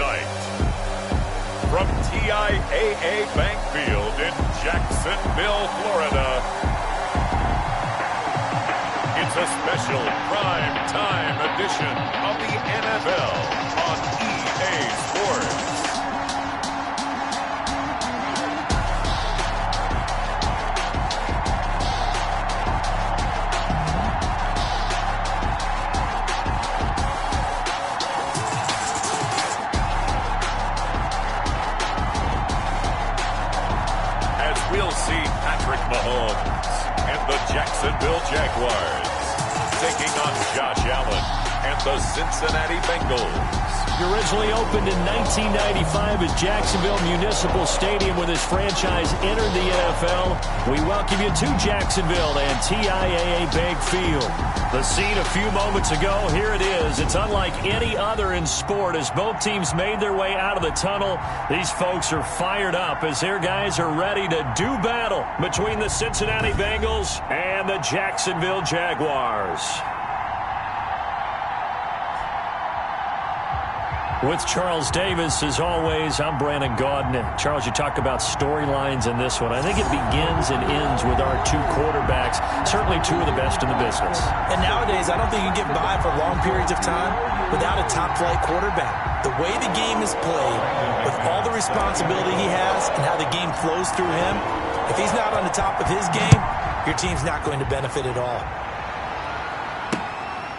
tonight. From TIAA Bank Field in Jacksonville, Florida, it's a special prime time edition of the NFL on EA Sports. We'll see Patrick Mahomes and the Jacksonville Jaguars taking on Josh Allen and the Cincinnati Bengals. He originally opened in 1995 at Jacksonville Municipal Stadium when his franchise entered the NFL. We welcome you to Jacksonville and TIAA Bank Field. The scene a few moments ago, here it is. It's unlike any other in sport as both teams made their way out of the tunnel. These folks are fired up as their guys are ready to do battle between the Cincinnati Bengals and the Jacksonville Jaguars. With Charles Davis, as always, I'm Brandon Gaudin. Charles, you talked about storylines in this one. I think it begins and ends with our two quarterbacks, certainly two of the best in the business. And nowadays, I don't think you can get by for long periods of time without a top-flight quarterback. The way the game is played, with all the responsibility he has and how the game flows through him, if he's not on the top of his game, your team's not going to benefit at all.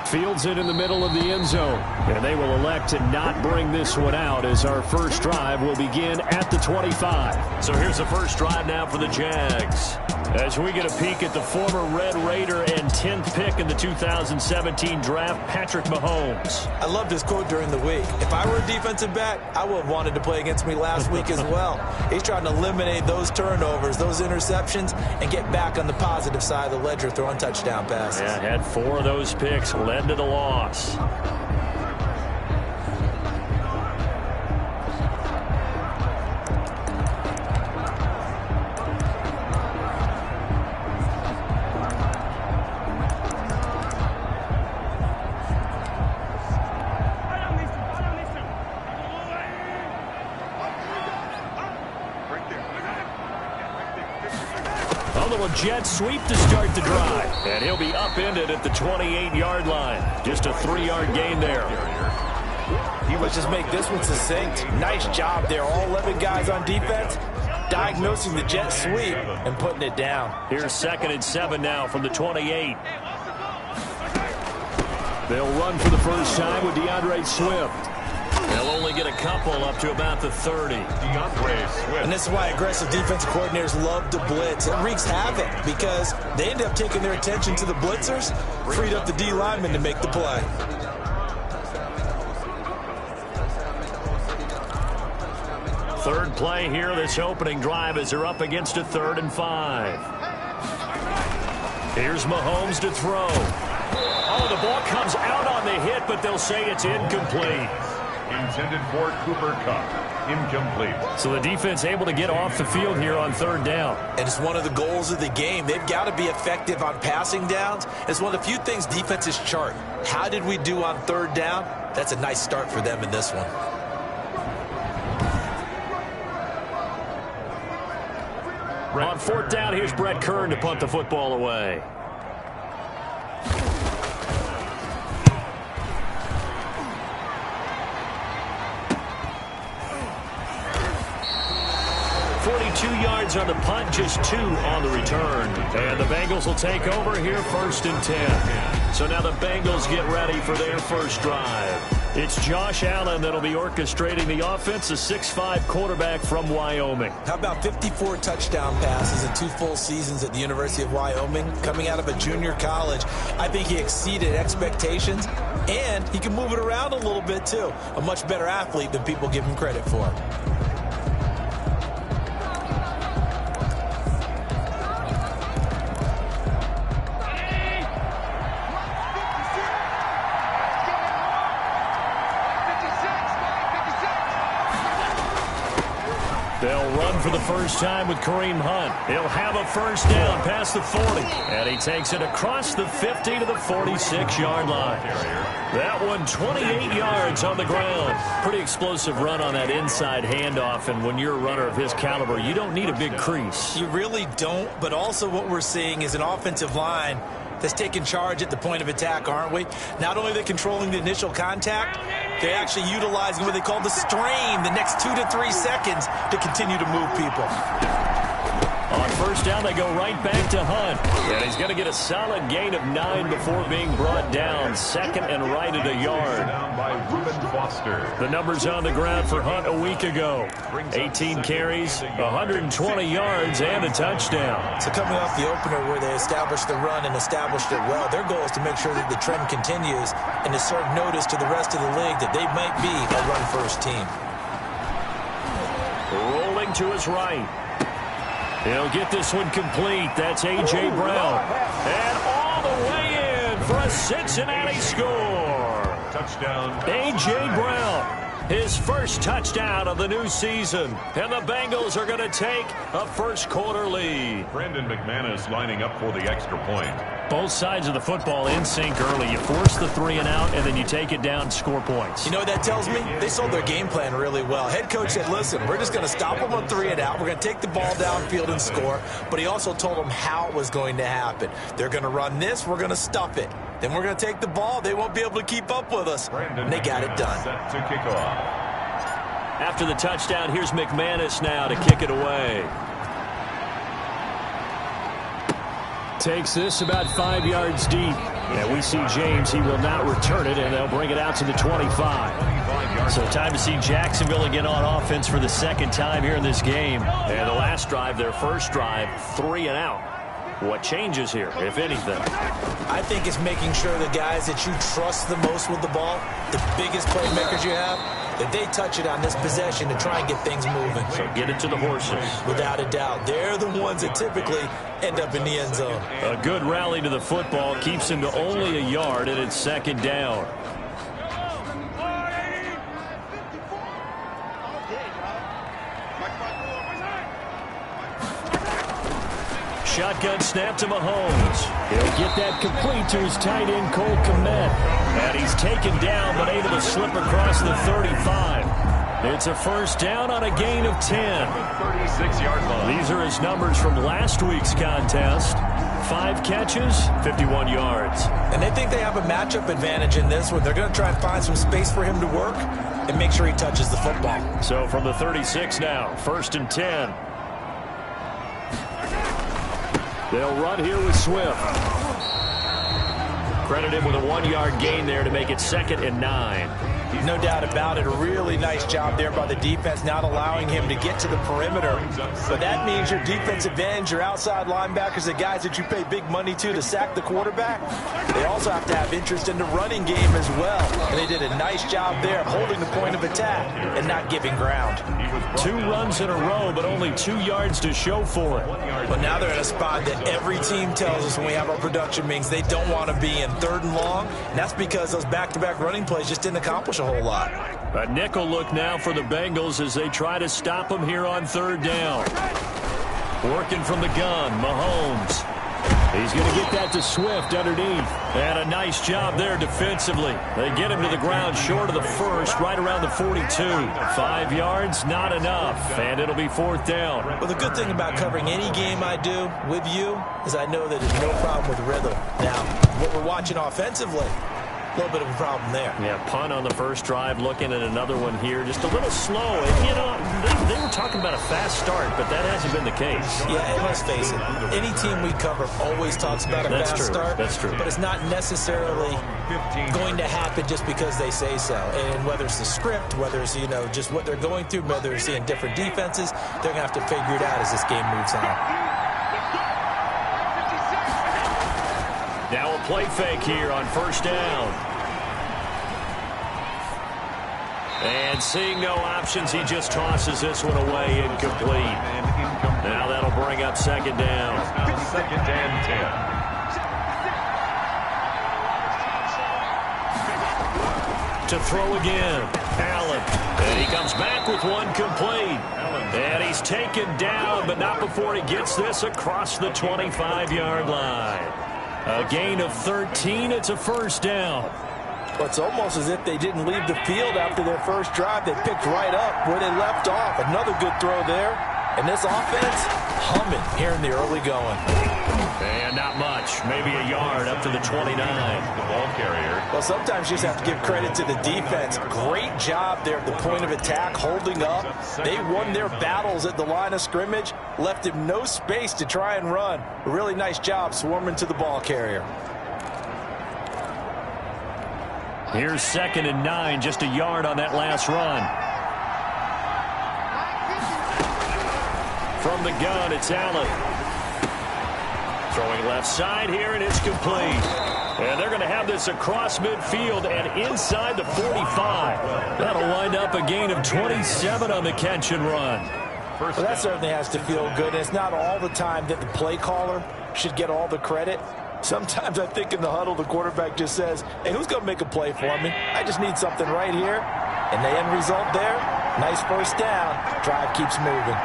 Fields it in the middle of the end zone, and they will elect to not bring this one out as our first drive will begin at the 25. So here's the first drive now for the Jags. As we get a peek at the former Red Raider and 10th pick in the 2017 draft, Patrick Mahomes. I loved his quote during the week. If I were a defensive back, I would have wanted to play against me last week as well. He's trying to eliminate those turnovers, those interceptions, and get back on the positive side of the ledger throwing touchdown passes. Yeah, had 4 of those picks, led to the loss. Jet sweep to start the drive. And he'll be upended at the 28-yard line. Just a 3-yard gain there. Let's just make this one succinct. Nice job there. All 11 guys on defense diagnosing the jet sweep and putting it down. Here's 2nd and 7 now from the 28. They'll run for the first time with DeAndre Swift. They'll only get a couple up to about the 30. DeAndre Swift. And this is why aggressive defensive coordinators love to blitz. It wreaks havoc because they end up taking their attention to the blitzers, freed up the D lineman to make the play. Third play here, this opening drive as they're up against a 3rd and 5. Here's Mahomes to throw. Oh, the ball comes out on the hit, but they'll say it's incomplete. Intended for Cooper Kupp. Incomplete. So the defense able to get off the field here on 3rd down. And it's one of the goals of the game. They've got to be effective on passing downs. It's one of the few things defenses chart. How did we do on 3rd down? That's a nice start for them in this one. On 4th down, here's Brett Kern to punt the football away. Yards on the punt, just 2 on the return. And the Bengals will take over here 1st and 10. So now the Bengals get ready for their first drive. It's Josh Allen that'll be orchestrating the offense, a 6'5" quarterback from Wyoming. How about 54 touchdown passes in 2 full seasons at the University of Wyoming, coming out of a junior college? I think he exceeded expectations, and he can move it around a little bit too. A much better athlete than people give him credit for. They'll run for the first time with Kareem Hunt. He'll have a first down past the 40. And he takes it across the 50 to the 46-yard line. That one 28 yards on the ground. Pretty explosive run on that inside handoff. And when you're a runner of his caliber, you don't need a big crease. You really don't, but also what we're seeing is an offensive line that's taking charge at the point of attack, aren't we? Not only are they controlling the initial contact, they're actually utilizing what they call the strain, the next 2 to 3 seconds to continue to move people. On first down, they go right back to Hunt. And he's going to get a solid gain of 9 before being brought down. Second and right at a yard. The numbers on the ground for Hunt a week ago. 18 carries, 120 yards, and a touchdown. So coming off the opener where they established the run and established it well, their goal is to make sure that the trend continues and to serve notice to the rest of the league that they might be a run-first team. Rolling to his right. He'll get this one complete. That's A.J. Brown. And all the way in for a Cincinnati score. Touchdown. A.J. Brown. His first touchdown of the new season. And the Bengals are going to take a first-quarter lead. Brandon McManus lining up for the extra point. Both sides of the football in sync early. You force the 3 and out, and then you take it down, score points. You know what that tells me? They sold their game plan really well. Head coach said, listen, we're just going to stop them on 3 and out. We're going to take the ball downfield and score. But he also told them how it was going to happen. They're going to run this. We're going to stuff it. Then we're going to take the ball. They won't be able to keep up with us. And they got it done. Set to kick off. After the touchdown, here's McManus now to kick it away. Takes this about 5 yards deep. And we see James. He will not return it, and they'll bring it out to the 25. So time to see Jacksonville again on offense for the second time here in this game. And the last drive, their first drive, 3 and out. What changes here, if anything? I think it's making sure the guys that you trust the most with the ball, the biggest playmakers you have, that they touch it on this possession to try and get things moving. So get it to the horses. Without a doubt. They're the ones that typically end up in the end zone. A good rally to the football keeps him to only a yard, and it's second down. Shotgun snap to Mahomes. He'll get that complete to his tight end, Cole Kmet. And he's taken down, but able to slip across the 35. It's a first down on a gain of 10. 36-yard line. These are his numbers from last week's contest. 5 catches, 51 yards. And they think they have a matchup advantage in this one. They're going to try and find some space for him to work and make sure he touches the football. So from the 36 now, first and 10. They'll run here with Swift. Credit him with a 1-yard gain there to make it second and 9. No doubt about it. A really nice job there by the defense, not allowing him to get to the perimeter. But that means your defensive ends, your outside linebackers, the guys that you pay big money to sack the quarterback, they also have to have interest in the running game as well. And they did a nice job there of holding the point of attack and not giving ground. 2 runs in a row, but only 2 yards to show for it. But now they're in a spot that every team tells us when we have our production meetings they don't want to be in, 3rd and long. And that's because those back-to-back running plays just didn't accomplish a whole lot. A nickel look now for the Bengals as they try to stop him here on 3rd down. Working from the gun, Mahomes. He's going to get that to Swift underneath. And a nice job there defensively. They get him to the ground short of the first, right around the 42. 5 yards, not enough. And it'll be 4th down. Well, the good thing about covering any game I do with you is I know that there's no problem with rhythm. Now, what we're watching offensively, a little bit of a problem there. Yeah, punt on the first drive, looking at another one here. Just a little slow. And, you know, they were talking about a fast start, but that hasn't been the case. Yeah, and let's face it, any team we cover always talks about a fast start. That's true. But it's not necessarily going to happen just because they say so. And whether it's the script, whether it's, you know, just what they're going through, whether it's seeing different defenses, they're going to have to figure it out as this game moves on. Now a play fake here on first down. And seeing no options, he just tosses this one away, incomplete. Now that'll bring up second down. Second and 10. To throw again, Allen. And he comes back with one complete. And he's taken down, but not before he gets this across the 25-yard line. A gain of 13. It's a first down. Well, it's almost as if they didn't leave the field after their first drive. They picked right up where they left off. Another good throw there. And this offense humming here in the early going. And not much. Maybe a yard up to the 29. The ball carrier. Well, sometimes you just have to give credit to the defense. Great job there at the point of attack, holding up. They won their battles at the line of scrimmage, left him no space to try and run. A really nice job swarming to the ball carrier. Here's 2nd and 9, just a yard on that last run. From the gun, it's Allen. Throwing left side here, and it's complete. And they're going to have this across midfield and inside the 45. That'll wind up a gain of 27 on the catch and run. Well, that certainly has to feel good. And it's not all the time that the play caller should get all the credit. Sometimes I think in the huddle, the quarterback just says, hey, who's going to make a play for me? I just need something right here. And the end result there, nice first down. Drive keeps moving.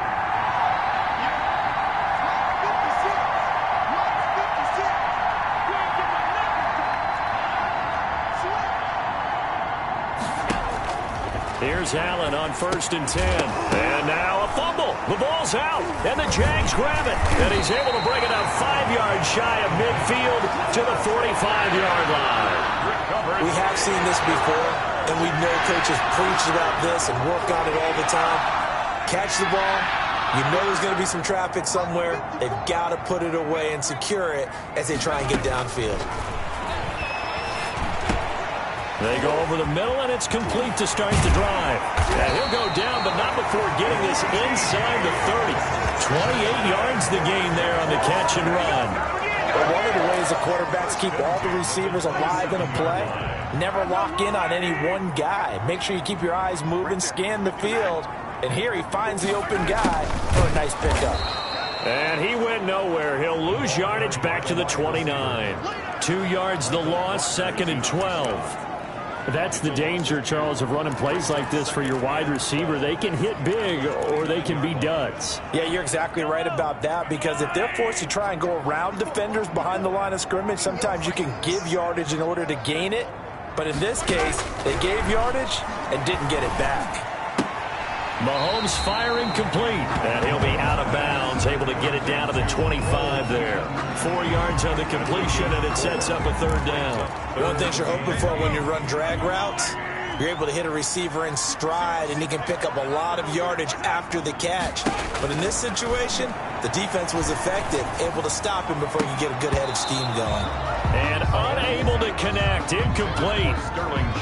Here's Allen on 1st and 10. And now a fumble. The ball's out. And the Jags grab it. And he's able to bring it up 5 yards shy of midfield to the 45-yard line. We have seen this before, and we know coaches preach about this and work on it all the time. Catch the ball. You know there's going to be some traffic somewhere. They've got to put it away and secure it as they try and get downfield. They go over the middle, and it's complete to start the drive. And he'll go down, but not before getting this inside the 30. 28 yards the gain there on the catch and run. But one of the ways the quarterbacks keep all the receivers alive in a play, never lock in on any one guy. Make sure you keep your eyes moving, scan the field. And here he finds the open guy for a nice pickup. And he went nowhere. He'll lose yardage back to the 29. 2 yards the loss, 2nd and 12. That's the danger, Charles, of running plays like this for your wide receiver. They can hit big or they can be duds. Yeah, you're exactly right about that, because if they're forced to try and go around defenders behind the line of scrimmage, sometimes you can give yardage in order to gain it. But in this case, they gave yardage and didn't get it back. Mahomes firing complete, and he'll be out of bounds, able to get it down to the 25 there. 4 yards on the completion, and it sets up a 3rd down. One thing you're hoping for when you run drag routes, you're able to hit a receiver in stride, and he can pick up a lot of yardage after the catch. But in this situation, the defense was effective, able to stop him before you get a good head of steam going. And unable to connect, incomplete.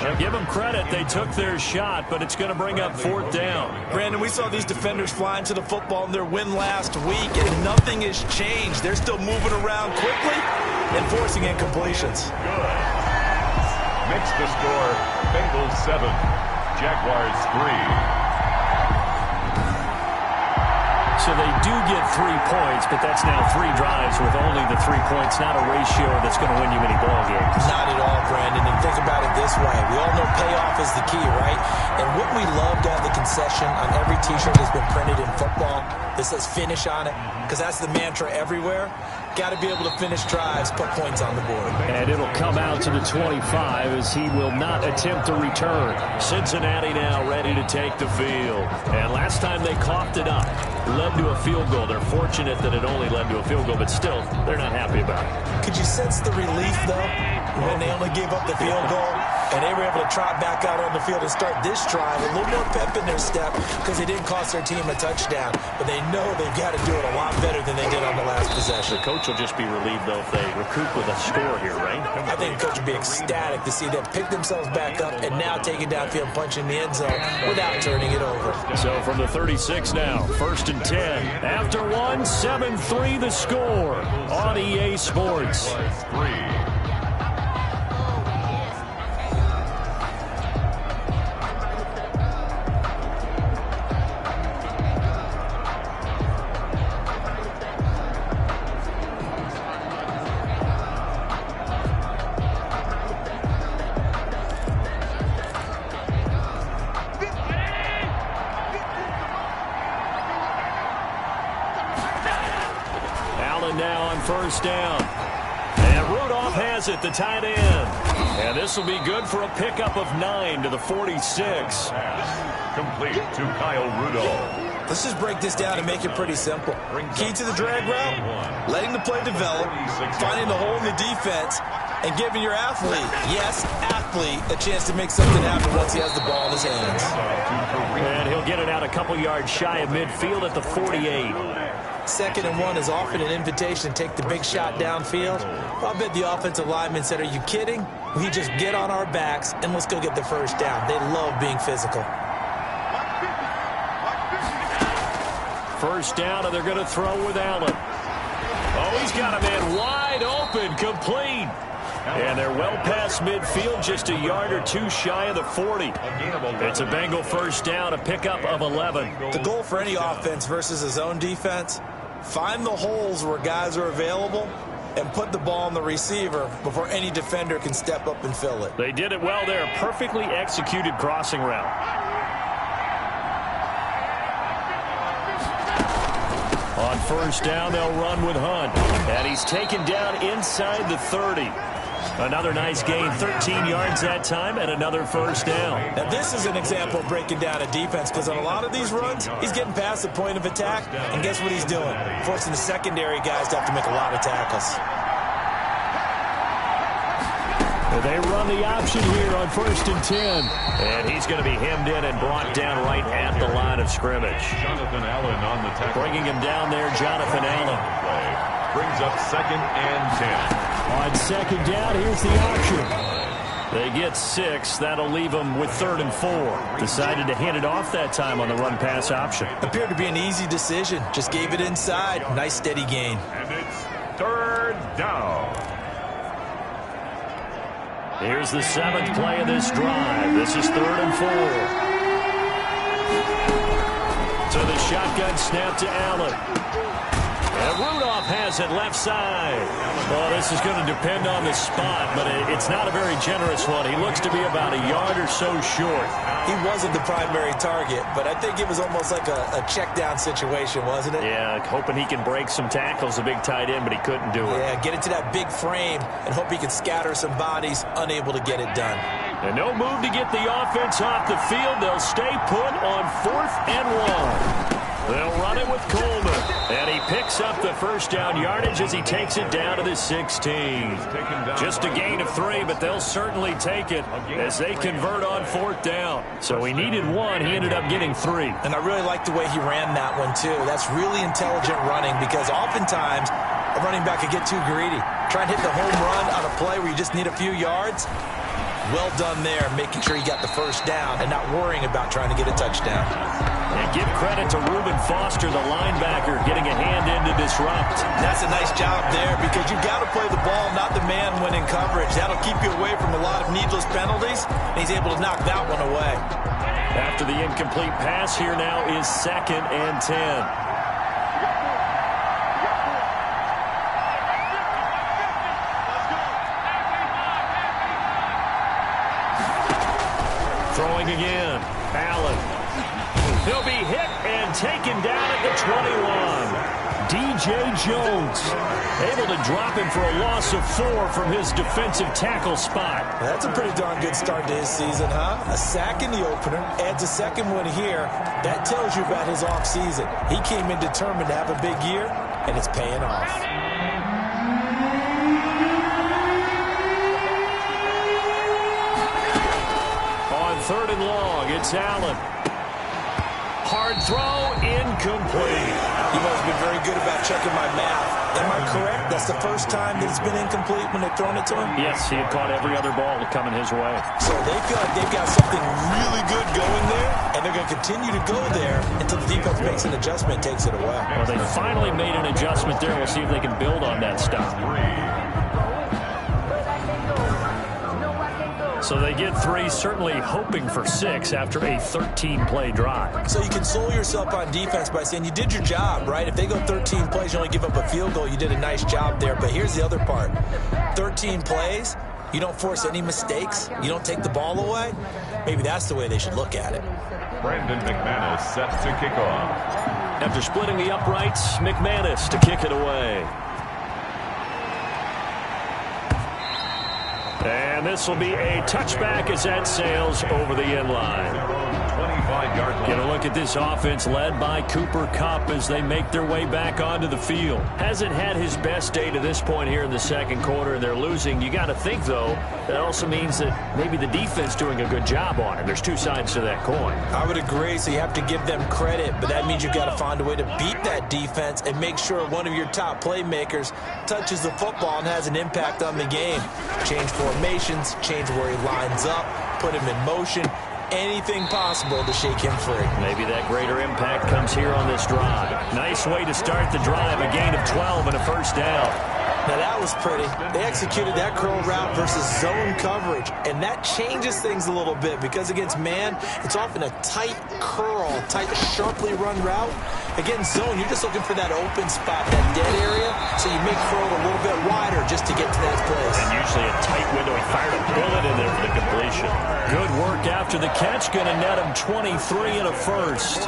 Now give them credit, they took their shot, but it's going to bring up 4th down. Brandon, we saw these defenders flying to the football in their win last week, and nothing has changed. They're still moving around quickly and forcing incompletions. Good. Makes the score Bengals 7, Jaguars 3. So they do get 3 points, but that's now 3 drives with only the 3 points, not a ratio that's going to win you many ball games. Not at all, Brandon. And think about it this way. We all know payoff is the key, right? And wouldn't we love to have the concession on every T-shirt that's been printed in football that says finish on it? Because that's the mantra everywhere. Got to be able to finish drives, put points on the board. And it'll come out to the 25 as he will not attempt to return. Cincinnati now ready to take the field. And last time they coughed it up, led to a field goal. They're fortunate that it only led to a field goal, but still, they're not happy about it. Could you sense the relief, though, when they only gave up the field goal? And they were able to trot back out on the field and start this drive. A little more pep in their step because they didn't cost their team a touchdown. But they know they've got to do it a lot better than they did on the last possession. The coach will just be relieved, though, if they recoup with a score here, right? I think the coach will be ecstatic to see them pick themselves back up and now take it downfield, punch in the end zone without turning it over. So from the 36 now, 1st and 10. After 1, 7-3 the score on EA Sports. 3. first down. And Rudolph has it, the tight end. And this will be good for a pickup of 9 to the 46. Complete to Kyle Rudolph. Let's just break this down and make it pretty simple. Key to the drag route, letting the play develop, finding the hole in the defense, and giving your athlete, yes, athlete, a chance to make something happen once he has the ball in his hands. And he'll get it out a couple yards shy of midfield at the 48. 2nd and 1 is often an invitation to take the big shot downfield. I bet the offensive lineman said, are you kidding? We just get on our backs and let's go get the first down. They love being physical. First down, and they're going to throw with Allen. Oh, he's got a man wide open, complete. And they're well past midfield, just a yard or two shy of the 40. It's a Bengal first down, a pickup of 11. The goal for any offense versus his own defense, find the holes where guys are available and put the ball on the receiver before any defender can step up and fill it. They did it well there, perfectly executed crossing route. On first down, they'll run with Hunt. And he's taken down inside the 30. Another nice gain, 13 yards that time, and another first down. Now, this is an example of breaking down a defense, because on a lot of these runs, he's getting past the point of attack, and guess what he's doing? Forcing the secondary guys to have to make a lot of tackles. They run the option here on 1st and 10. And he's going to be hemmed in and brought down right at the line of scrimmage. Jonathan Allen on the tackle. Bringing him down there, Jonathan Allen. Brings up 2nd and 10. On 2nd down, here's the option. They get 6. That'll leave them with 3rd and 4. Decided to hand it off that time on the run-pass option. Appeared to be an easy decision. Just gave it inside. Nice, steady gain. And it's 3rd down. Here's the 7th play of this drive. This is 3rd and 4. So the shotgun snap to Allen. And Rudolph has it left side. Well, this is going to depend on the spot, but it's not a very generous one. He looks to be about a yard or so short. He wasn't the primary target, but I think it was almost like a check down situation, wasn't it? Yeah, hoping he can break some tackles, a big tight end, but he couldn't do it. Yeah, get into that big frame and hope he can scatter some bodies, unable to get it done. And no move to get the offense off the field. They'll stay put on 4th and 1. They'll run it with Coleman. And he picks up the first down yardage as he takes it down to the 16. Just a gain of 3, but they'll certainly take it as they convert on 4th down. So he needed 1. He ended up getting 3. And I really like the way he ran that one, too. That's really intelligent running, because oftentimes a running back could get too greedy. Try and hit the home run on a play where you just need a few yards. Well done there, making sure he got the first down and not worrying about trying to get a touchdown. And give credit to Reuben Foster, the linebacker, getting a hand in to disrupt. That's a nice job there, because you've got to play the ball, not the man when in coverage. That'll keep you away from a lot of needless penalties, and he's able to knock that one away. After the incomplete pass, here now is 2nd and 10. Throwing again. Allen. He'll be hit and taken down at the 21. D.J. Jones able to drop him for a loss of 4 from his defensive tackle spot. That's a pretty darn good start to his season, huh? A sack in the opener, adds a 2nd one here. That tells you about his offseason. He came in determined to have a big year, and it's paying off. On 3rd and long, it's Allen. Hard throw, incomplete. You've always been very good about checking my math. Am I correct? That's the first time that it's been incomplete when they've thrown it to him? Yes, he had caught every other ball coming his way. So they feel like they've got something really good going there, and they're going to continue to go there until the defense makes an adjustment and takes it away. Well, they finally made an adjustment there. We'll see if they can build on that stop. So they get 3, certainly hoping for 6 after a 13-play drive. So you console yourself on defense by saying you did your job, right? If they go 13 plays, you only give up a field goal, you did a nice job there. But here's the other part. 13 plays, you don't force any mistakes, you don't take the ball away. Maybe that's the way they should look at it. Brandon McManus set to kick off. After splitting the uprights, McManus to kick it away. And this will be a touchback as that sails over the end line. 25-yard line. Get a look at this offense led by Cooper Kupp as they make their way back onto the field. Hasn't had his best day to this point here in the second quarter, and they're losing. You got to think, though, that also means that maybe the defense doing a good job on it. There's two sides to that coin. I would agree, so you have to give them credit, but that means you've got to find a way to beat that defense and make sure one of your top playmakers touches the football and has an impact on the game. Change formations, change where he lines up, put him in motion, anything possible to shake him free. Maybe that greater impact comes here on this drive. Nice way to start the drive, a gain of 12 and a first down. Now that was pretty. They executed that curl route versus zone coverage, and that changes things a little bit because against man, it's often a tight curl, tight, sharply run route. Against zone, you're just looking for that open spot, that dead area, so you make throw it a little bit wider just to get to that place. And usually a tight window. He fired a bullet in there for the completion. Good work after the catch. Going to net him 23 and a first.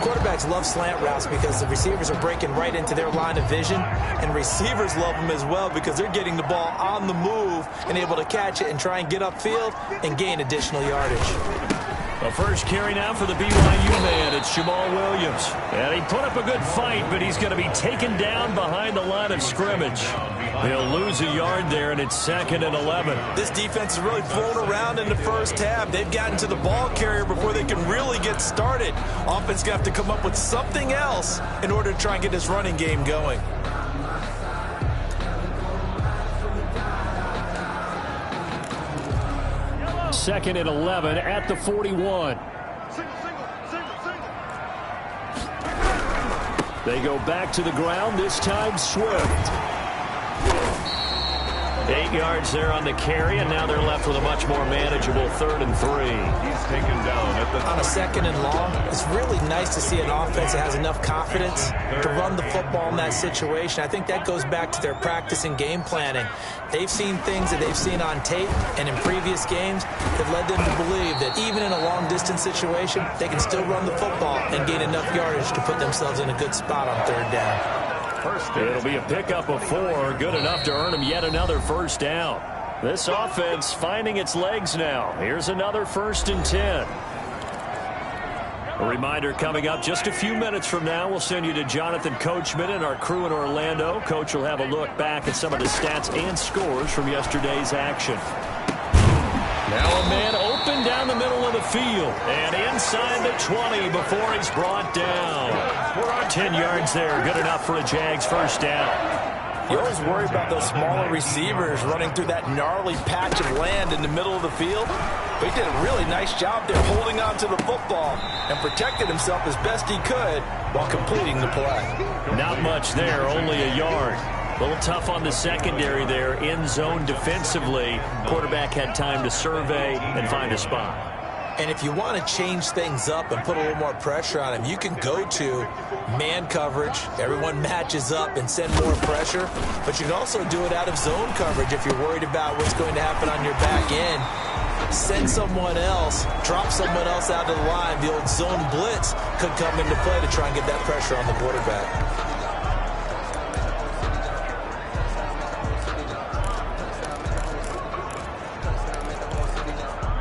Quarterbacks love slant routes because the receivers are breaking right into their line of vision, and receivers love them as well because they're getting the ball on the move and able to catch it and try and get upfield and gain additional yardage. The first carry now for the BYU man. It's Jamal Williams. And he put up a good fight, but he's going to be taken down behind the line of scrimmage. He'll lose a yard there, and it's 2nd and 11. This defense is really flown around in the first half. They've gotten to the ball carrier before they can really get started. Offense going to have to come up with something else in order to try and get this running game going. Second and 11 at the 41. They go back to the ground, this time Swift. 8 yards there on the carry, and now they're left with a much more manageable 3rd and 3. He's taken down at the on a 2nd and long. It's really nice to see an offense that has enough confidence to run the football in that situation. I think that goes back to their practice and game planning. They've seen things that they've seen on tape and in previous games that led them to believe that even in a long-distance situation, they can still run the football and gain enough yardage to put themselves in a good spot on 3rd down. It'll be a pickup of 4, good enough to earn him yet another first down. This offense finding its legs now. Here's another 1st and 10. A reminder coming up just a few minutes from now. We'll send you to Jonathan Coachman and our crew in Orlando. Coach will have a look back at some of the stats and scores from yesterday's action. Now a man open down the middle of the field and inside the 20 before he's brought down. 10 yards there, good enough for a Jags first down. You always worry about those smaller receivers running through that gnarly patch of land in the middle of the field. But he did a really nice job there holding on to the football and protected himself as best he could while completing the play. Not much there, only a yard. A little tough on the secondary there, in zone defensively. Quarterback had time to survey and find a spot. And if you want to change things up and put a little more pressure on him, you can go to man coverage. Everyone matches up and send more pressure. But you can also do it out of zone coverage if you're worried about what's going to happen on your back end. Send someone else, drop someone else out of the line. The old zone blitz could come into play to try and get that pressure on the quarterback.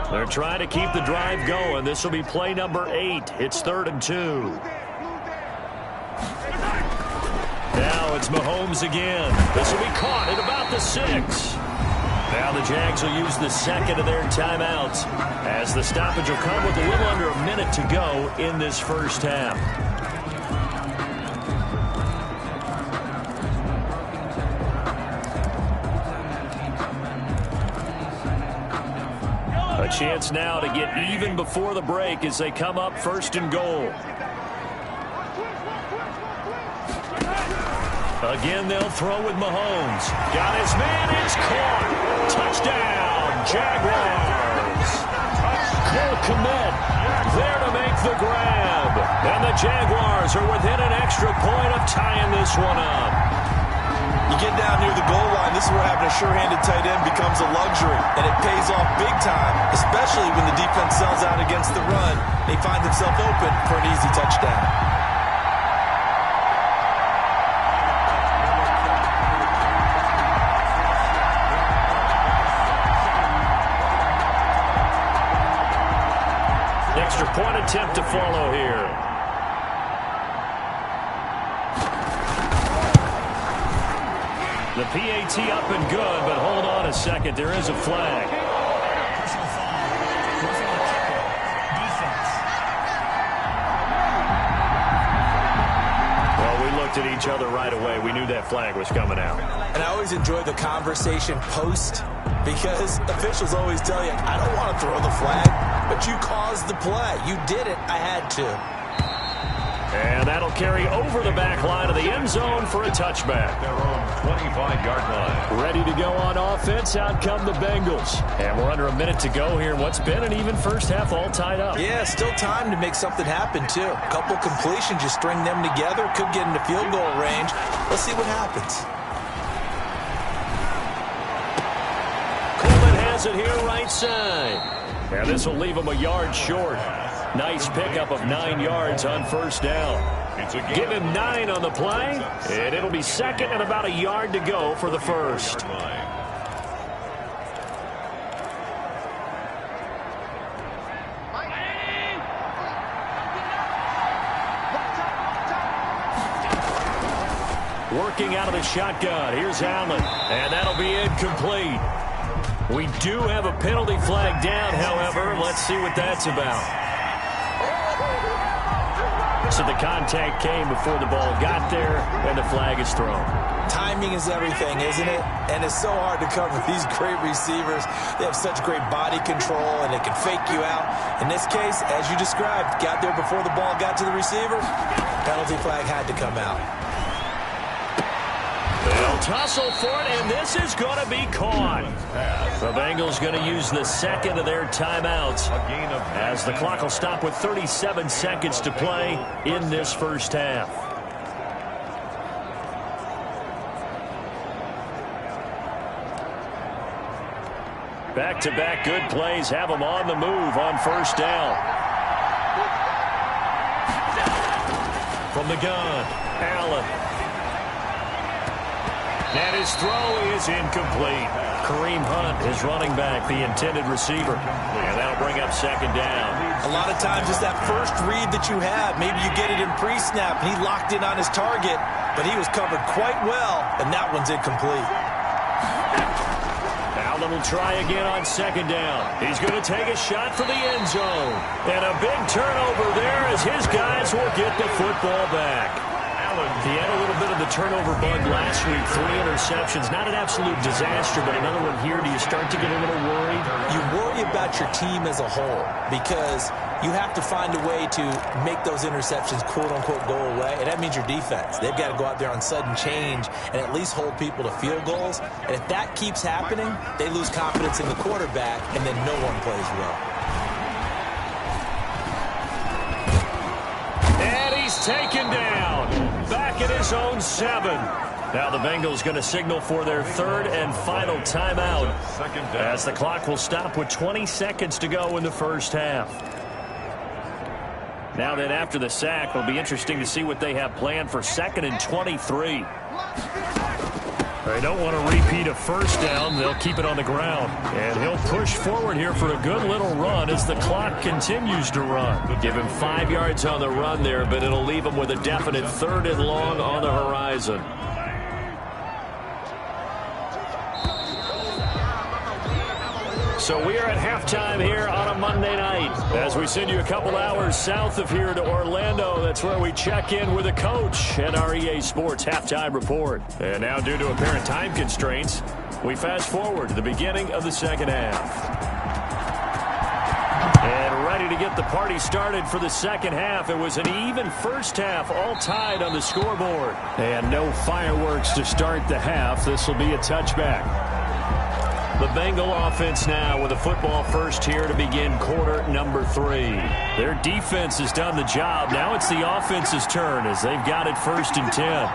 They're trying to keep the drive going. This will be play number 8. It's 3rd and 2. Now it's Mahomes again. This will be caught at about the 6. Now the Jags will use the 2nd of their timeouts as the stoppage will come with a little under a minute to go in this first half. A chance now to get even before the break as they come up 1st and goal. Again, they'll throw with Mahomes. Got his man, it's caught. Touchdown, Jaguars. Cole Kmet there to make the grab. And the Jaguars are within an extra point of tying this one up. You get down near the goal line, this is where having a sure-handed tight end becomes a luxury. And it pays off big time, especially when the defense sells out against the run. And he finds himself open for an easy touchdown. extra point attempt to follow here. The PAT up and good, but hold on a second. There is a flag. Personal foul. Roughing the kicker. Defense. Well, we looked at each other right away. We knew that flag was coming out. And I always enjoy the conversation post because officials always tell you, I don't want to throw the flag, but you caused the play. You did it. I had to. And that'll carry over the back line of the end zone for a touchback. Their own 25-yard line. Ready to go on offense. Out come the Bengals. And we're under a minute to go here in what's been an even first half, all tied up. Yeah, still time to make something happen, too. A couple completions, you string them together, could get into field goal range. Let's see what happens. Coleman has it here right side. And this will leave him a yard short. Nice pickup of 9 yards on first down. Give him 9 on the play, and it'll be second and about a yard to go for the first. Working out of the shotgun. Here's Allen, and that'll be incomplete. We do have a penalty flag down, however. Let's see what that's about. So the contact came before the ball got there, and the flag is thrown. Timing is everything, isn't it? And it's so hard to cover these great receivers. They have such great body control, and they can fake you out. In this case, as you described, got there before the ball got to the receiver. Penalty flag had to come out. They'll tussle for it, and this is going to be caught. The Bengals going to use the second of their timeouts as the clock will stop with 37 seconds to play in this first half. Back-to-back good plays have them on the move on first down. From the gun, Allen. And his throw is incomplete. Kareem Hunt is running back, the intended receiver. And that'll bring up second down. A lot of times it's that first read that you have. Maybe you get it in pre-snap, and he locked in on his target, but he was covered quite well, and that one's incomplete. Allen will try again on second down. He's going to take a shot for the end zone. And a big turnover there as his guys will get the football back. He had a little bit of the turnover bug last week. 3 interceptions. Not an absolute disaster, but another one here. Do you start to get a little worried? You worry about your team as a whole because you have to find a way to make those interceptions, quote-unquote, go away. And that means your defense. They've got to go out there on sudden change and at least hold people to field goals. And if that keeps happening, they lose confidence in the quarterback, and then no one plays well. And he's taken down. Back at his own 7. Now the Bengals going to signal for their third and final timeout as the clock will stop with 20 seconds to go in the first half. Now then, after the sack, it'll be interesting to see what they have planned for 2nd and 23. They don't want to repeat a first down. They'll keep it on the ground. And he'll push forward here for a good little run as the clock continues to run. Give him 5 yards on the run there, but it'll leave him with a definite 3rd and long on the horizon. So we are at halftime here on a Monday night as we send you a couple hours south of here to Orlando. That's where we check in with a coach at our EA Sports Halftime Report. And now, due to apparent time constraints, we fast forward to the beginning of the second half. And ready to get the party started for the second half. It was an even first half, all tied on the scoreboard. And no fireworks to start the half. This will be a touchback. The Bengal offense now with a football first here to begin quarter number 3. Their defense has done the job. Now it's the offense's turn as they've got it 1st and 10.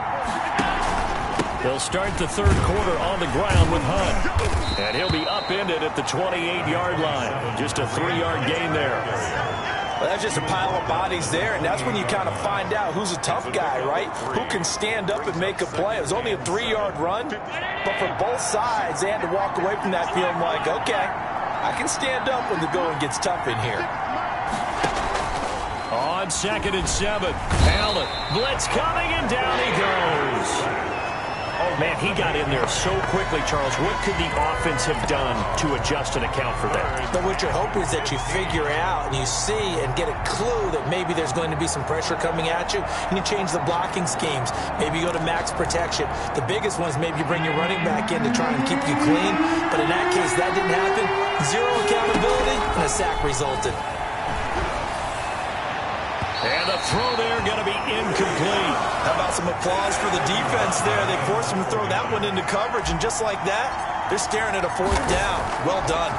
They'll start the third quarter on the ground with Hunt. And he'll be upended at the 28-yard line. Just a 3-yard gain there. Well, that's just a pile of bodies there, and that's when you kind of find out who's a tough guy, right? Who can stand up and make a play. It was only a 3-yard run, but for both sides, they had to walk away from that feeling like, okay, I can stand up when the going gets tough in here. On 2nd and 7. Allen, blitz coming, and down he goes. Oh, man, he got in there so quickly, Charles. What could the offense have done to adjust and account for that? But what you're hoping is that you figure out and you see and get a clue that maybe there's going to be some pressure coming at you, and you change the blocking schemes. Maybe you go to max protection. The biggest one is maybe you bring your running back in to try and keep you clean. But in that case, that didn't happen. Zero accountability, and a sack resulted. And the throw there going to be incomplete. How about some applause for the defense there? They forced him to throw that one into coverage, and just like that, they're staring at a 4th down. Well done.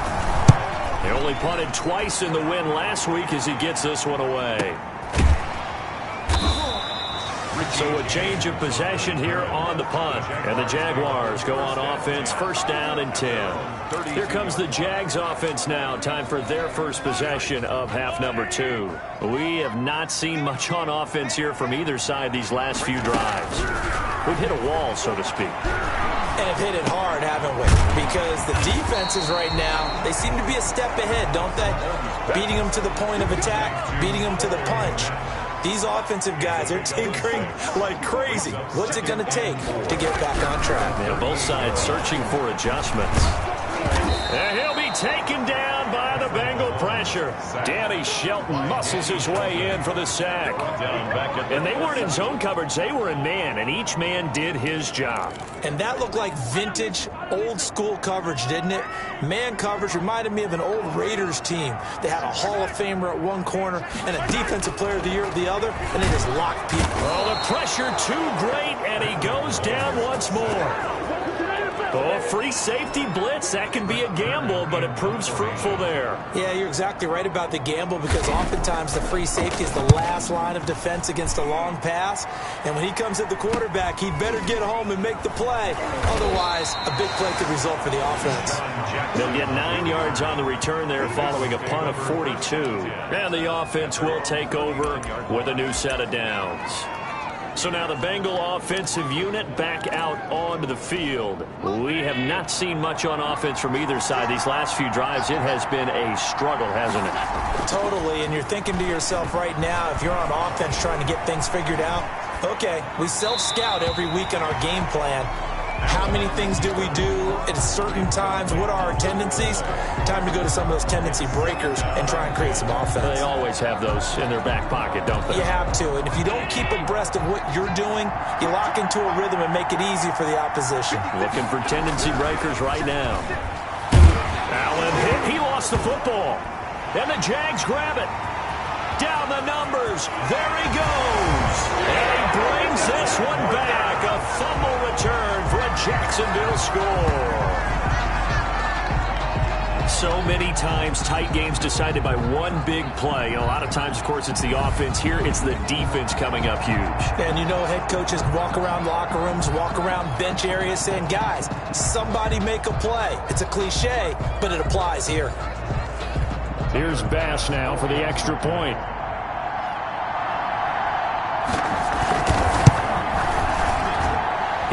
They only punted twice in the win last week as he gets this one away. So a change of possession here on the punt. And the Jaguars go on offense, 1st down and 10. Here comes the Jags offense now. Time for their first possession of half number 2. We have not seen much on offense here from either side these last few drives. We've hit a wall, so to speak. And have hit it hard, haven't we? Because the defenses right now, they seem to be a step ahead, don't they? Beating them to the point of attack, beating them to the punch. These offensive guys are tinkering like crazy. What's it going to take to get back on track? Yeah, both sides searching for adjustments. And he'll be taken down by the Bengal pressure. Danny Shelton muscles his way in for the sack. And they weren't in zone coverage. They were in man, and each man did his job. And that looked like vintage, old-school coverage, didn't it? Man coverage reminded me of an old Raiders team. They had a Hall of Famer at one corner and a Defensive Player of the Year at the other, and it just locked people. Oh, the pressure too great, and he goes down once more. Oh, free safety blitz, that can be a gamble, but it proves fruitful there. Yeah, you're exactly right about the gamble, because oftentimes the free safety is the last line of defense against a long pass. And when he comes at the quarterback, he better get home and make the play. Otherwise, a big play could result for the offense. They'll get 9 yards on the return there following a punt of 42. And the offense will take over with a new set of downs. So now the Bengal offensive unit back out onto the field. We have not seen much on offense from either side. These last few drives, it has been a struggle, hasn't it? Totally, and you're thinking to yourself right now, if you're on offense trying to get things figured out, okay, we self-scout every week in our game plan. How many things do we do at certain times? What are our tendencies? Time to go to some of those tendency breakers and try and create some offense. They always have those in their back pocket, don't they? You have to, and if you don't keep abreast of what you're doing, you lock into a rhythm and make it easy for the opposition. Looking for tendency breakers right now. Allen hit. He lost the football. And the Jags grab it. Down the numbers. There he goes. And he brings this one back. A fumble return for a Jacksonville score. So many times tight games decided by one big play. And a lot of times, of course, it's the offense. Here, it's the defense coming up huge. And you know, head coaches walk around locker rooms, walk around bench areas saying, guys, somebody make a play. It's a cliche, but it applies here. Here's Bass now for the extra point.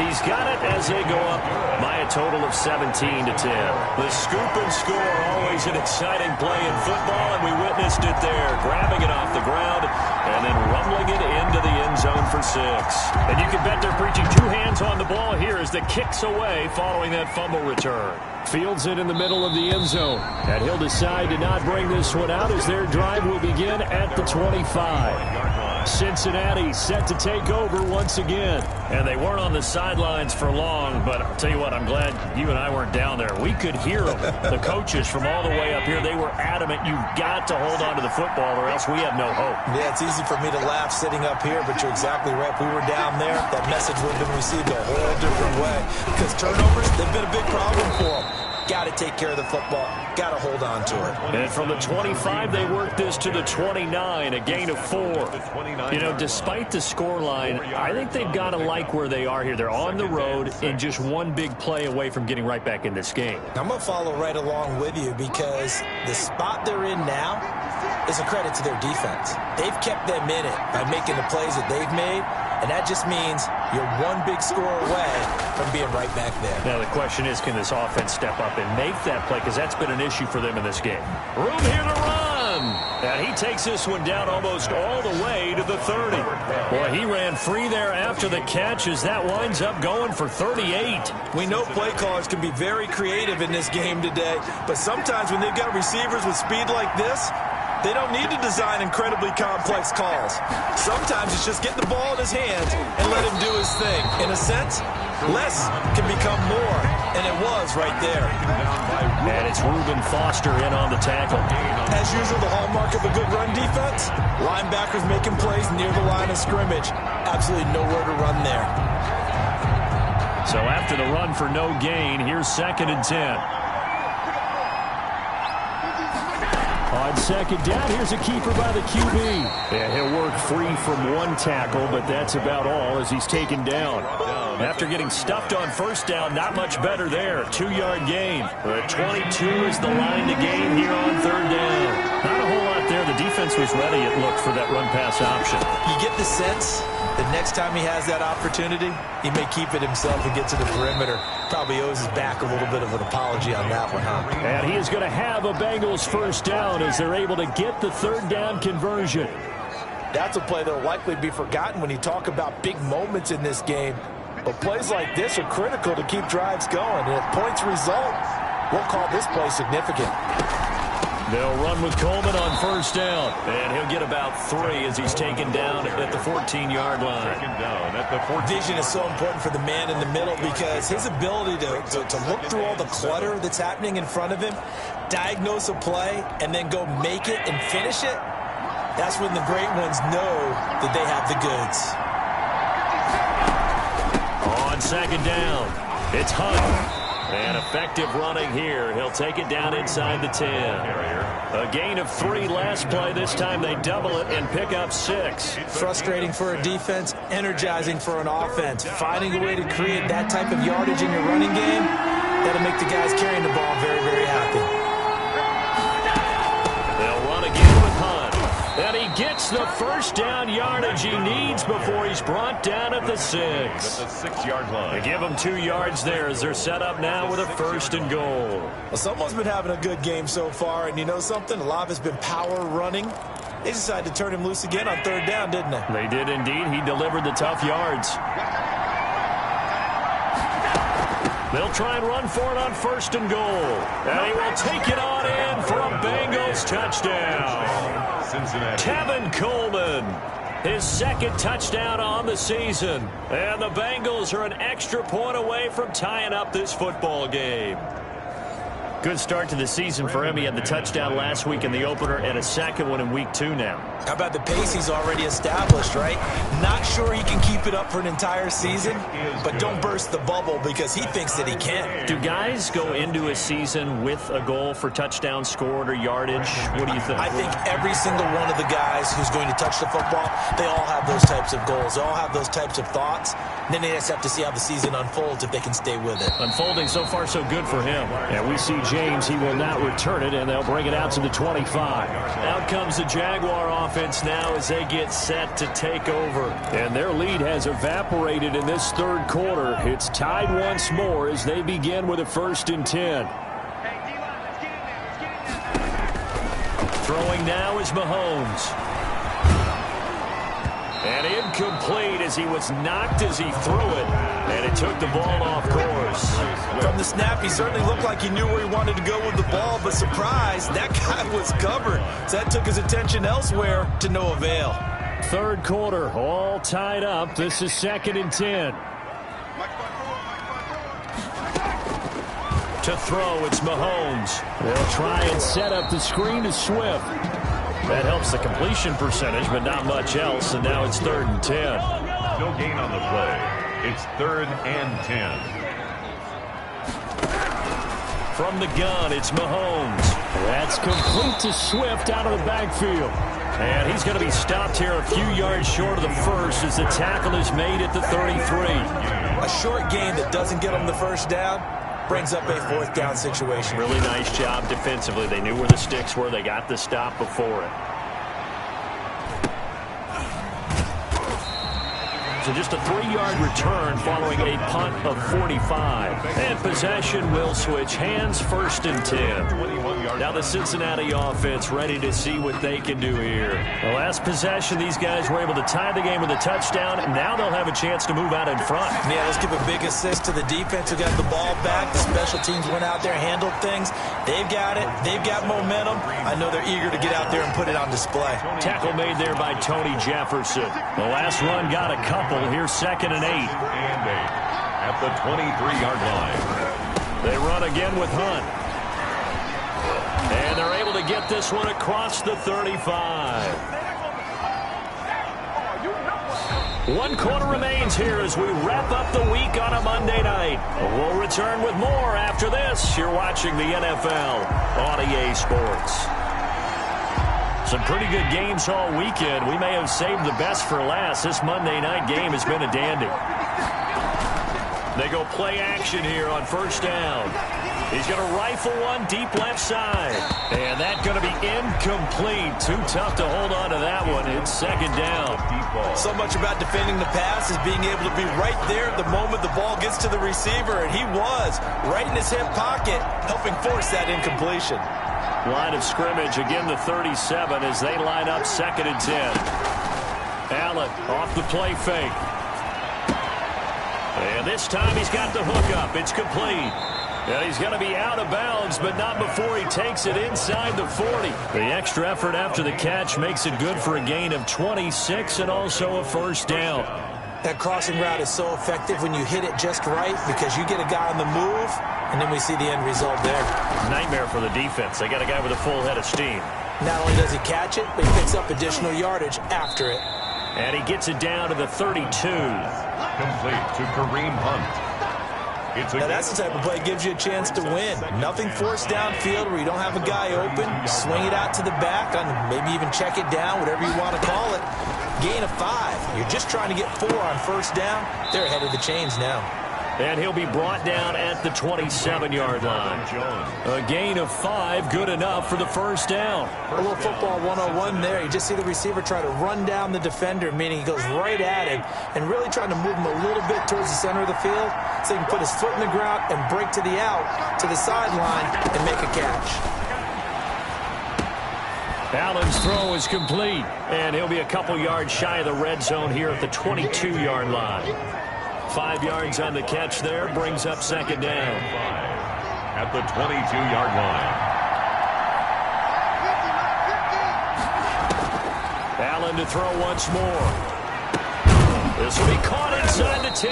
He's got it as they go up by a total of 17-10. The scoop and score, always an exciting play in football, and we witnessed it there. Grabbing it off the ground and then rumbling it into the end zone for 6. And you can bet they're preaching 2 hands on the ball here as the kick's away following that fumble return. Fields it in the middle of the end zone. And he'll decide to not bring this one out as their drive will begin at the 25. Cincinnati set to take over once again. And they weren't on the sidelines for long, but I'll tell you what, I'm glad you and I weren't down there. We could hear them. The coaches from all the way up here, they were adamant, you've got to hold on to the football or else we have no hope. Yeah, it's easy for me to laugh sitting up here, but you're exactly right. If we were down there, that message would have been received a whole different way. Because turnovers, they've been a big problem for them. Got to take care of the football. Got to hold on to it. And from the 25, they work this to the 29, a gain of 4. You know, despite the scoreline, I think they've got to like where they are here. They're on the road and just one big play away from getting right back in this game. I'm going to follow right along with you because the spot they're in now is a credit to their defense. They've kept them in it by making the plays that they've made. And that just means you're one big score away from being right back there. Now the question is, can this offense step up and make that play? Because that's been an issue for them in this game. Room here to run. And he takes this one down almost all the way to the 30. Boy, he ran free there after the catch as that winds up going for 38. We know play callers can be very creative in this game today, but sometimes when they've got receivers with speed like this, they don't need to design incredibly complex calls. Sometimes it's just get the ball in his hands and let him do his thing. In a sense, less can become more, and it was right there. And it's Reuben Foster in on the tackle. As usual, the hallmark of a good run defense, linebackers making plays near the line of scrimmage. Absolutely nowhere to run there. So after the run for no gain, here's 2nd and 10. On 2nd down, here's a keeper by the QB. Yeah, he'll work free from one tackle, but that's about all as he's taken down. After getting stuffed on 1st down, not much better there. 2-yard gain. 22 is the line to gain here on 3rd down. Not a whole lot there. The defense was ready, it looked, for that run-pass option. You get the sense that next time he has that opportunity, he may keep it himself and get to the perimeter. Probably owes his back a little bit of an apology on that one, huh? And he is going to have a Bengals 1st down as they're able to get the 3rd down conversion. That's a play that will likely be forgotten when you talk about big moments in this game. But plays like this are critical to keep drives going. And if points result, we'll call this play significant. They'll run with Coleman on 1st down. And he'll get about 3 as he's taken down at the 14-yard line. Vision is so important for the man in the middle because his ability to look through all the clutter that's happening in front of him, diagnose a play, and then go make it and finish it, that's when the great ones know that they have the goods. On 2nd down, it's Hunt. And effective running here. He'll take it down inside the 10. A gain of 3 last play. This time they double it and pick up 6. Frustrating for a defense, energizing for an offense. Finding a way to create that type of yardage in your running game, that'll make the guys carrying the ball very, very happy. They'll run again with Hunt. And he gets the 1st down yardage he needs before he's brought down at the 6. At the 6-yard line. They give him 2 yards there as they're set up now with a 1st and goal. Well, someone's been having a good game so far, and you know something? A lot of it's been power running. They decided to turn him loose again on 3rd down, didn't they? They did indeed. He delivered the tough yards. They'll try and run for it on 1st and goal. And he will take it on in for a Bengals touchdown. Cincinnati. Tevin Coleman, his 2nd touchdown on the season. And the Bengals are an extra point away from tying up this football game. Good start to the season for him. He had the touchdown last week in the opener and a 2nd one in week 2 now. How about the pace he's already established, right? Not sure he can keep it up for an entire season, but don't burst the bubble because he thinks that he can. Do guys go into a season with a goal for touchdown scored or yardage? What do you think? I think every single one of the guys who's going to touch the football, they all have those types of goals. They all have those types of thoughts. Then they just have to see how the season unfolds if they can stay with it. Unfolding so far so good for him. And we see James, he will not return it, and they'll bring it out to the 25. Out comes the Jaguar offense now as they get set to take over. And their lead has evaporated in this 3rd quarter. It's tied once more as they begin with a 1st and 10. Throwing now is Mahomes. And incomplete as he was knocked as he threw it. And it took the ball off course. From the snap, he certainly looked like he knew where he wanted to go with the ball, but surprise, that guy was covered. So that took his attention elsewhere to no avail. 3rd quarter, all tied up. This is 2nd and 10. To throw, it's Mahomes. They'll try and set up the screen to Swift. That helps the completion percentage, but not much else, and now it's 3rd and 10. No gain on the play. It's 3rd and 10. From the gun, it's Mahomes. That's complete to Swift out of the backfield. And he's going to be stopped here a few yards short of the 1st as the tackle is made at the 33. A short gain that doesn't get him the 1st down brings up a 4th down situation. Really nice job defensively. They knew where the sticks were. They got the stop before it. So just a 3-yard return following a punt of 45. And possession will switch hands, 1st and 10. Now the Cincinnati offense ready to see what they can do here. The last possession, these guys were able to tie the game with a touchdown. Now they'll have a chance to move out in front. Yeah, let's give a big assist to the defense who got the ball back. The special teams went out there, handled things. They've got it. They've got momentum. I know they're eager to get out there and put it on display. Tackle made there by Tony Jefferson. The last run got a couple. Here's 2nd and 8. And 8 at the 23-yard line. They run again with Hunt. And they're able to get this one across the 35. 1 quarter remains here as we wrap up the week on a Monday night. We'll return with more after this. You're watching the NFL on EA Sports. Some pretty good games all weekend. We may have saved the best for last. This Monday night game has been a dandy. They go play action here on 1st down. He's going to rifle one deep left side. And that's going to be incomplete. Too tough to hold on to that one. It's 2nd down. So much about defending the pass is being able to be right there at the moment the ball gets to the receiver. And he was right in his hip pocket, helping force that incompletion. Line of scrimmage, again the 37 as they line up 2nd and 10. Allen off the play fake. And this time he's got the hook up. It's complete. And he's going to be out of bounds, but not before he takes it inside the 40. The extra effort after the catch makes it good for a gain of 26 and also a 1st down. That crossing route is so effective when you hit it just right because you get a guy on the move, and then we see the end result there. Nightmare for the defense. They got a guy with a full head of steam. Not only does he catch it, but he picks up additional yardage after it. And he gets it down to the 32. Complete to Kareem Hunt. Now that's the type of play that gives you a chance to win. Nothing forced downfield where you don't have a guy open. Swing it out to the back, and maybe even check it down, whatever you want to call it. Gain of 5. You're just trying to get 4 on 1st down. They're ahead of the chains now. And he'll be brought down at the 27-yard line. A gain of 5, good enough for the 1st down. A little football 101 there. You just see the receiver try to run down the defender, meaning he goes right at him and really trying to move him a little bit towards the center of the field so he can put his foot in the ground and break to the out, to the sideline, and make a catch. Allen's throw is complete, and he'll be a couple yards shy of the red zone here at the 22-yard line. 5 yards on the catch there, brings up 2nd down. At the 22-yard line. Allen to throw once more. This will be caught inside the 10.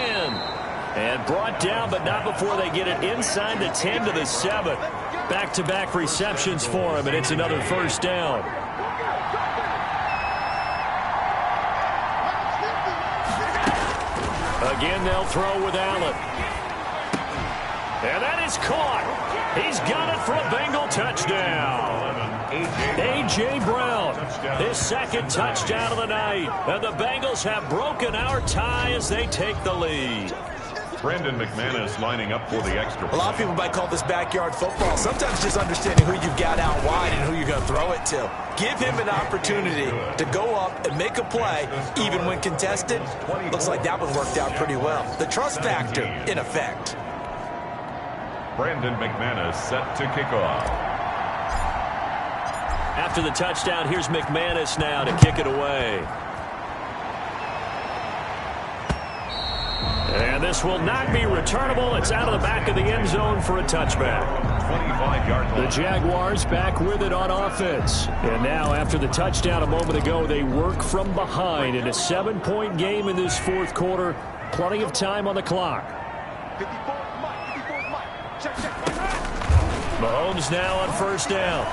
And brought down, but not before they get it inside the 10 to the 7. Back-to-back receptions for him, and it's another 1st down. Again, they'll throw with Allen. And that is caught. He's got it for a Bengal touchdown. A.J. Brown, his 2nd touchdown of the night. And the Bengals have broken our tie as they take the lead. Brandon McManus lining up for the extra. A lot of people might call this backyard football. Sometimes just understanding who you've got out wide and who you're going to throw it to. Give him an opportunity to go up and make a play, even when contested. Looks like that one worked out pretty well. The trust factor, in effect. Brandon McManus set to kick off. After the touchdown, here's McManus now to kick it away. And this will not be returnable. It's out of the back of the end zone for a touchback. 25-yard line. The Jaguars back with it on offense. And now after the touchdown a moment ago, they work from behind in a 7-point game in this 4th quarter. Plenty of time on the clock. Mahomes now on 1st down.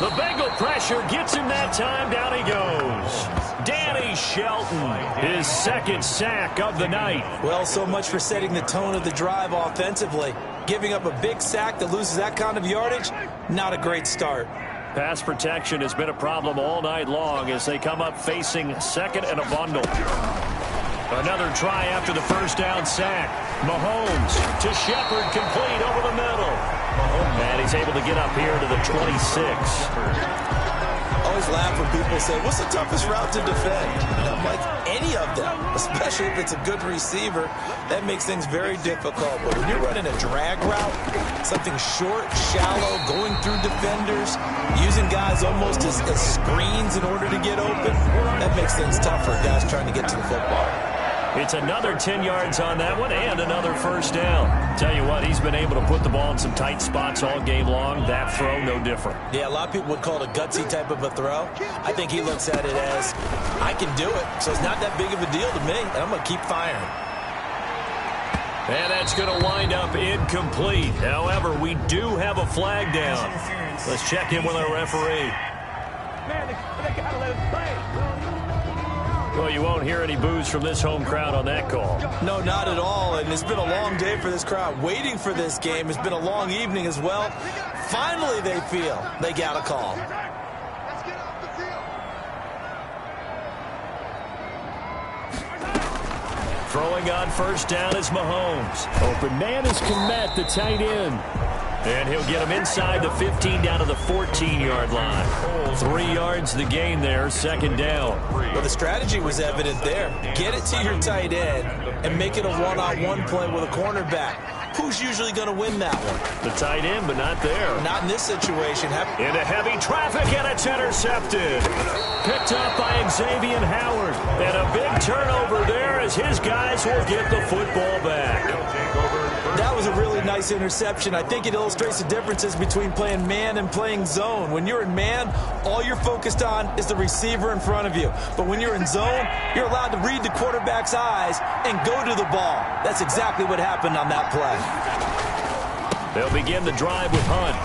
The Bengal pressure gets him that time. Down he goes. Danny Shelton, his 2nd sack of the night. Well, so much for setting the tone of the drive offensively. Giving up a big sack that loses that kind of yardage, not a great start. Pass protection has been a problem all night long as they come up facing 2nd and a bundle. Another try after the 1st down sack. Mahomes to Shepard, complete over the middle. And he's able to get up here to the 26. I always laugh when people say, what's the toughest route to defend? And I'm like, any of them, especially if it's a good receiver. That makes things very difficult. But when you're running a drag route, something short, shallow, going through defenders, using guys almost as screens in order to get open, that makes things tough for guys trying to get to the football. It's another 10 yards on that one and another first down. Tell you what, he's been able to put the ball in some tight spots all game long. That throw, no different. Yeah, a lot of people would call it a gutsy type of a throw. I think he looks at it as, I can do it, so it's not that big of a deal to me, and I'm going to keep firing. And that's going to wind up incomplete. However, we do have a flag down. Let's check in with our referee. Man, they got to let him play. Well, you won't hear any boos from this home crowd on that call. No, not at all, and it's been a long day for this crowd. Waiting for this game. It's been a long evening as well. Finally, they feel they got a call. Throwing on first down is Mahomes. Open man is Kmet, the tight end. And he'll get him inside the 15 down to the 14-yard line. 3 yards the gain there, second down. Well, the strategy was evident there. Get it to your tight end and make it a one-on-one play with a cornerback. Who's usually going to win that one? The tight end, but not there. Not in this situation. Into heavy traffic, and it's intercepted. Picked up by Xavier Howard. And a big turnover there as his guys will get the football back. That was a really nice interception. I think it illustrates the differences between playing man and playing zone. When you're in man, all you're focused on is the receiver in front of you. But when you're in zone, you're allowed to read the quarterback's eyes and go to the ball. That's exactly what happened on that play. They'll begin the drive with Hunt.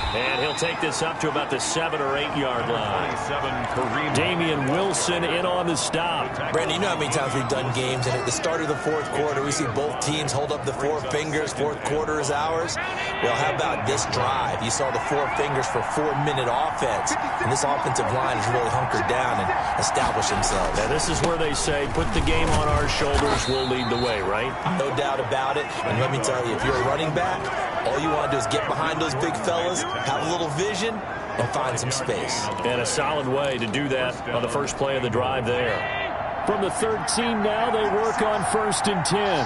And he'll take this up to about the 7 or 8 yard line. Damian Wilson in on the stop. Brandon, you know how many times we've done games, and at the start of the fourth quarter, we see both teams hold up the 4 fingers. Fourth quarter is ours. Well, how about this drive? You saw the 4 fingers for 4-minute offense. And this offensive line has really hunkered down and established themselves. Now, this is where they say, put the game on our shoulders, we'll lead the way, right? No doubt about it. And let me tell you, if you're a running back, all you want to do is get behind those big fellas, have a little vision, and find some space. And a solid way to do that on the first play of the drive there. From the 13 now, they work on 1st and 10.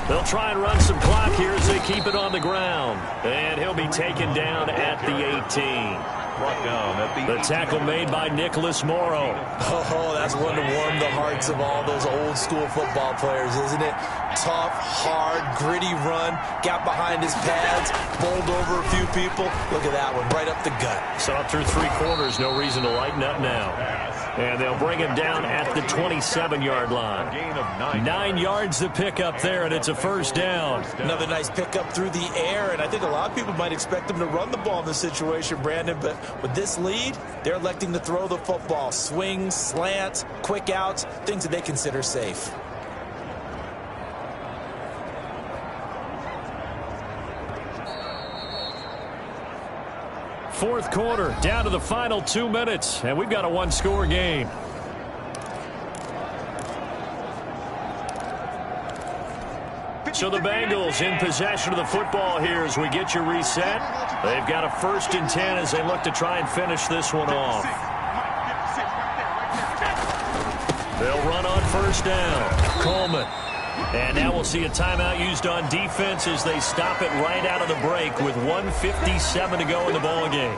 They'll try and run some clock here as they keep it on the ground. And he'll be taken down at the 18. The tackle made by Nicholas Morrow. Oh, that's one to warm the hearts of all those old school football players, isn't it? Tough, hard, gritty run. Got behind his pads, bowled over a few people. Look at that one, right up the gut. Saw through 3 quarters, no reason to lighten up now. And they'll bring him down at the 27-yard line. 9 yards to pick up there, and it's a first down. Another nice pickup through the air, and I think a lot of people might expect them to run the ball in this situation, Brandon, but with this lead, they're electing to throw the football. Swings, slants, quick outs, things that they consider safe. Fourth quarter, down to the final 2 minutes, and we've got a 1-score game. So the Bengals in possession of the football here as we get you reset. They've got a 1st and 10 as they look to try and finish this one off. They'll run on 1st down. Coleman. And now we'll see a timeout used on defense as they stop it right out of the break with 1:57 to go in the ball game.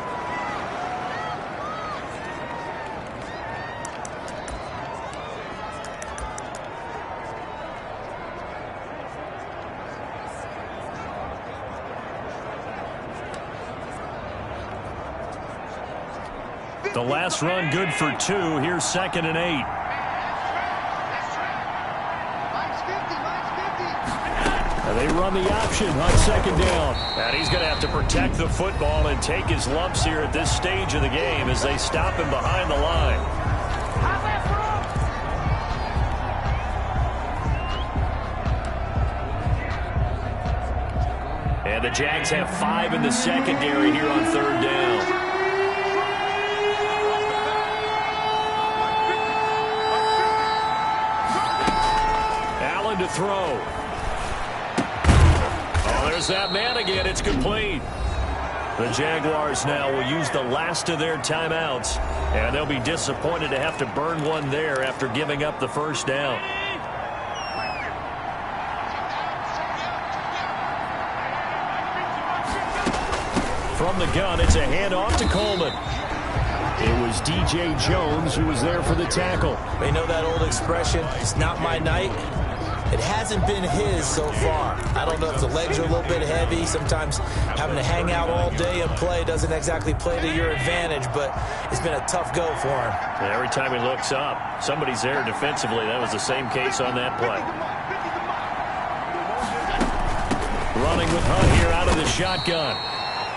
The last run good for 2. Here's 2nd and 8. And they run the option on 2nd down. And he's going to have to protect the football and take his lumps here at this stage of the game as they stop him behind the line. And the Jags have 5 in the secondary here on 3rd down. To throw. there's that man again. It's complete. The Jaguars now will use the last of their timeouts, and they'll be disappointed to have to burn one there after giving up the first down. From the gun, it's a handoff to Coleman. It was D.J. Jones who was there for the tackle. They know that old expression, it's not my night. It hasn't been his so far. I don't know if the legs are a little bit heavy. Sometimes having to hang out all day and play doesn't exactly play to your advantage, but it's been a tough go for him. And every time he looks up, somebody's there defensively. That was the same case on that play. Running with Hunt here out of the shotgun.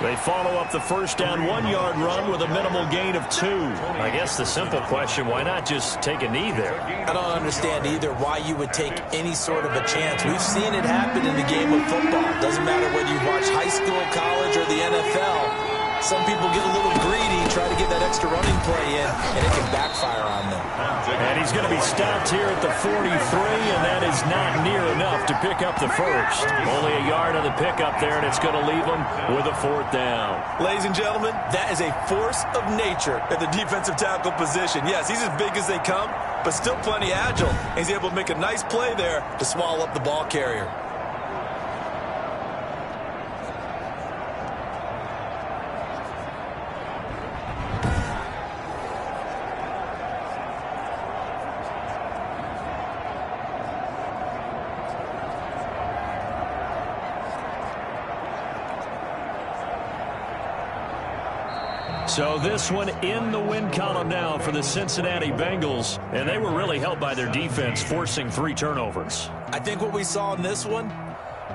They follow up the first down 1-yard run with a minimal gain of 2. I guess the simple question, why not just take a knee there? I don't understand either why you would take any sort of a chance. We've seen it happen in the game of football. Doesn't matter whether you watch high school, college, or the NFL. Some people get a little greedy, try to get that extra running play in, and it can backfire on them. And he's going to be stopped here at the 43, and that is not near enough to pick up the first. Only a yard on the pickup there, and it's going to leave him with a 4th down. Ladies and gentlemen, that is a force of nature at the defensive tackle position. Yes, he's as big as they come, but still plenty agile. He's able to make a nice play there to swallow up the ball carrier. So this one in the win column now for the Cincinnati Bengals, and they were really helped by their defense, forcing 3 turnovers. I think what we saw in this one,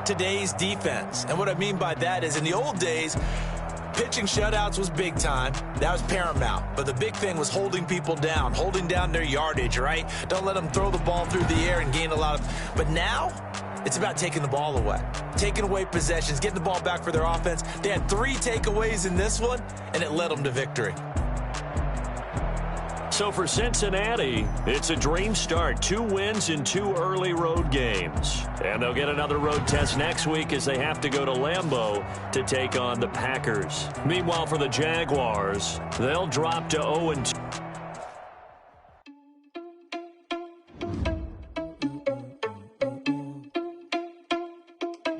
today's defense. And what I mean by that is in the old days, pitching shutouts was big time. That was paramount. But the big thing was holding people down, holding down their yardage, right? Don't let them throw the ball through the air and gain a lot of... But now, it's about taking the ball away. Taking away possessions, getting the ball back for their offense. They had 3 takeaways in this one, and it led them to victory. So for Cincinnati, it's a dream start. 2 wins in 2 early road games. And they'll get another road test next week as they have to go to Lambeau to take on the Packers. Meanwhile, for the Jaguars, they'll drop to 0-2.